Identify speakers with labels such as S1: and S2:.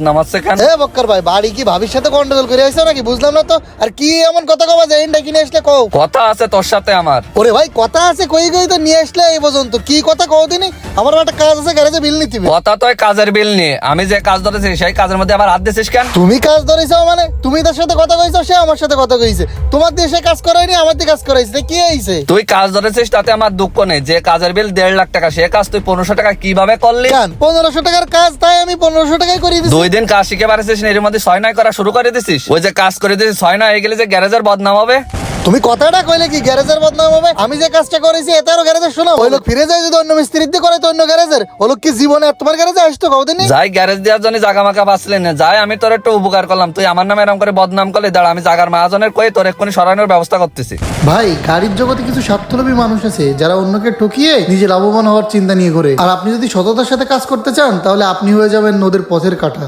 S1: নামাচ্ছে কেন?
S2: এ বক্কর ভাই, বাড়ি কি ভাবির সাথে গন্ডগোল করে আইছো নাকি? বুঝলাম না তো। আর কি এমন কথা কবা যে ইন্ডা কিনে আসলে কও?
S1: কথা আছে তোর সাথে আমার।
S2: ওরে ভাই, কথা আছে কই কই তো নিয়ে আসলে এই পর্যন্ত। কি কথা কও দিনি? আমার একটা কাজ আছে, গ্যারেজে বিল নিতে হবে।
S1: কথা তো কাজের বিল নিয়ে, আমি যে কাজ ধরেছি সেই কাজের মধ্যে আবার হাত দিছিস কেন?
S2: তুমি কাজ ধরেছো মানে? তুমি তার সাথে কথা কইছো, সে আমার সাথে কথা কইছে। তোমার দিয়ে সে কাজ করায়নি, আমার দিয়ে কাজ করাইছে। তা কি হইছে?
S1: তুই কাজ ধরেছিস তাতে আমার দুঃখ নেই, যে কাজের বিল 1.5 লাখ টাকা সে কাজ তুই 1500 টাকা কিভাবে করলি?
S2: কেন 1500 টাকার কাজ, তাই আমি 1500 টাকায় করে দিছি।
S1: 2 দিন কাজ শিখে পারছিস না, এর মধ্যে 6-9 করা শুরু করে দিছিস। ওই যে কাজ করে দিছিস 6-9 হয়ে গেলে যে গ্যারেজের বদনাম হবে।
S2: তুমি কথাটা কইলে কি গ্যারেজের বদনাম হবে? আমি যে কাজটা করেছি এতে আরো গ্যারেজের শোনা। ওই লোক ফিরে যায় যদি অন্য মিস্ত্রির দিয়ে করে, তো অন্য গ্যারেজের ও লোক কি জীবনে আর তোমার গ্যারেজে আসতো কওদিনি?
S1: যাই গ্যারেজ দেওয়ার জন্য জাগা মাকা বাঁচলি না, যাই আমি তোর একটু উপকার করলাম, তুই আমার নামে এরকম করে বদনাম করলে দাঁড়া, আমি জাগার মহাজনের কয়ে তোর এক্ষুনি সরানোর ব্যবস্থা করতেছি।
S2: ভাই, গাড়ির জগতে কিছু স্বার্থলোভী মানুষ আছে যারা অন্যকে ঠকিয়ে নিজে লাভবান হওয়ার চিন্তা নিয়ে করে। আর আপনি যদি সততার সাথে কাজ করতে চান তাহলে আপনি হয়ে যাবেন ওদের পথের কাঁটা।